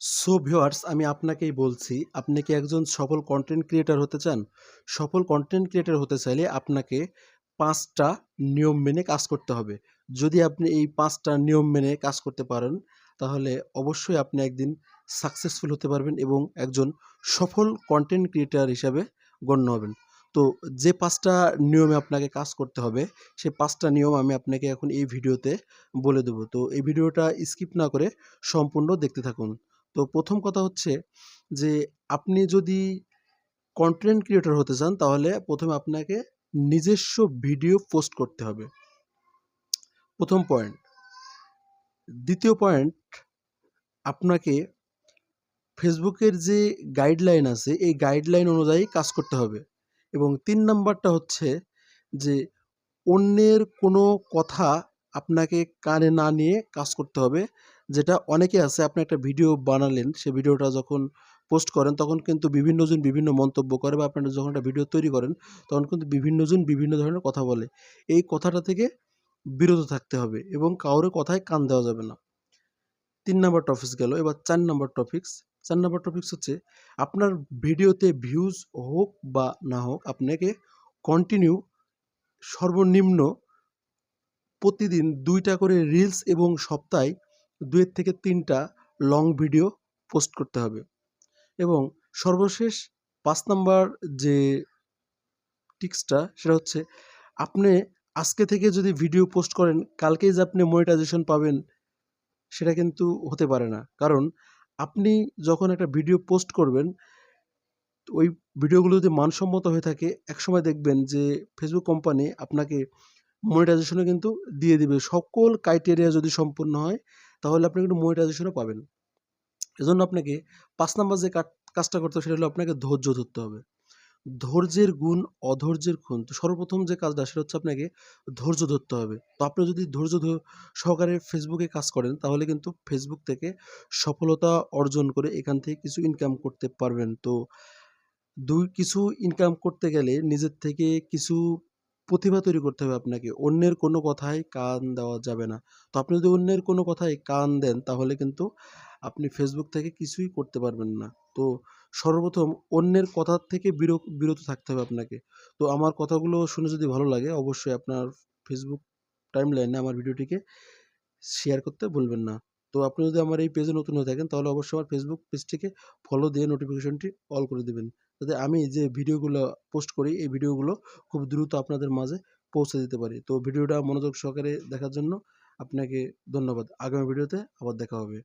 So viewers আমি আপনাকেই বলছি, আপনি কি একজন সফল কনটেন্ট ক্রিয়েটর হতে চান? সফল কনটেন্ট ক্রিয়েটর হতে চাইলে আপনাকে ৫ টা নিয়ম মেনে কাজ করতে হবে। যদি আপনি এই ৫ টা নিয়ম মেনে কাজ করতে পারেন, তাহলে অবশ্যই আপনি একদিন সাকসেসফুল হতে পারবেন এবং একজন সফল কনটেন্ট ক্রিয়েটর হিসাবে গণ্য হবেন। তো যে ৫ টা নিয়মে আপনাকে কাজ করতে হবে, সেই ৫ টা নিয়ম আমি আপনাকে এখন এই ভিডিওতে বলে দেব। তো এই ভিডিওটা স্কিপ না করে সম্পূর্ণ দেখতে থাকুন। তো ১ম কথা হচ্ছে যে আপনি যদি কনটেন্ট ক্রিয়েটর হতে চান তাহলে ১ম এ আপনাকে নিজস্ব ভিডিও পোস্ট করতে হবে। ১ম পয়েন্ট। ২য় পয়েন্ট, আপনাকে ফেসবুকের যে গাইডলাইন আছে এই গাইডলাইন অনুযায়ী কাজ করতে হবে। এবং ৩ নাম্বারটা হচ্ছে যে অন্যের কোনো কথা আপনাকে কানে না নিয়ে কাজ করতে হবে। যেটা অনেকে আছে, আপনি একটা ভিডিও বানালেন, সে ভিডিওটা যখন পোস্ট করেন তখন কিন্তু বিভিন্নজন বিভিন্ন মন্তব্য করে, বা আপনারা যখন একটা ভিডিও তৈরি করেন তখন কিন্তু বিভিন্নজন বিভিন্ন ধরনের কথা বলে। এই কথাটা থেকে বিরত থাকতে হবে এবং কারো কথায় কান দেওয়া যাবে না। ৩ নাম্বার টপিকস গেল। এবার ৪ নাম্বার টপিকস। ৪ নাম্বার টপিকস হচ্ছে আপনার ভিডিওতে ভিউজ হোক বা না হোক, আপনাকে কন্টিনিউ সর্বনিম্ন প্রতিদিন ২ টা করে রিলস এবং সপ্তাহে ২ থেকে ৩ টা লং ভিডিও পোস্ট করতে হবে। এবং সর্বশেষ ৫ নাম্বার যে টিক্সটা সেটা হচ্ছে, আপনি আজকে থেকে যদি ভিডিও পোস্ট করেন, কালকেই যে আপনি মনিটাইজেশন পাবেন সেটা কিন্তু হতে পারে না। কারণ আপনি যখন একটা ভিডিও পোস্ট করবেন, ওই ভিডিওগুলো যদি মানসম্মত হয়ে থাকে, একসময় দেখবেন যে ফেসবুক কোম্পানি আপনাকে মনিটাইজেশনও কিন্তু দিয়ে দিবে। সকল ক্রাইটেরিয়া যদি সম্পূর্ণ হয়, তাহলে আপনি কিন্তু মনিটাইজেশনও পাবেন। এজন্য আপনাকে ৫ নাম্বার যে কাজটা করতে হবে সেটা হলো আপনাকে ধৈর্য ধরতে হবে। ধৈর্যের গুণ অধৈর্যের খুন। তো সর্বপ্রথম যে কাজটা সেটা হচ্ছে আপনাকে ধৈর্য ধরতে হবে। তো আপনি যদি ধৈর্য সহকারে ফেসবুকে কাজ করেন তাহলে কিন্তু ফেসবুক থেকে সফলতা অর্জন করে এখান থেকে কিছু ইনকাম করতে পারবেন। তো কিছু ইনকাম করতে গেলে নিজের থেকে কিছু প্রতিভা তৈরি করতে হবে আপনাকে। অন্যের কোনো কথায় কান দেওয়া যাবে না। তো আপনি যদি অন্যের কোনো কথায় কান দেন তাহলে কিন্তু আপনি ফেসবুক থেকে কিছুই করতে পারবেন না। তো সর্বপ্রথম অন্যের কথা থেকে বিরত থাকতে হবে আপনাকে। তো আমার কথাগুলো শুনে যদি ভালো লাগে অবশ্যই আপনার ফেসবুক টাইমলাইনে আমার ভিডিওটিকে শেয়ার করতে ভুলবেন না। তো আপনি যদি আমার এই পেজে নতুন হয়ে থাকেন তাহলে অবশ্যই আমার ফেসবুক পেজটিকে ফলো দিয়ে নোটিফিকেশনটি অল করে দিবেন। যাতে আমি যে ভিডিওগুলো পোস্ট করি এই ভিডিওগুলো খুব দ্রুত আপনাদের মাঝে পৌঁছে দিতে পারি। তো ভিডিওটা মনোযোগ সহকারে দেখার জন্য আপনাকে ধন্যবাদ। আগামী ভিডিওতে আবার দেখা হবে।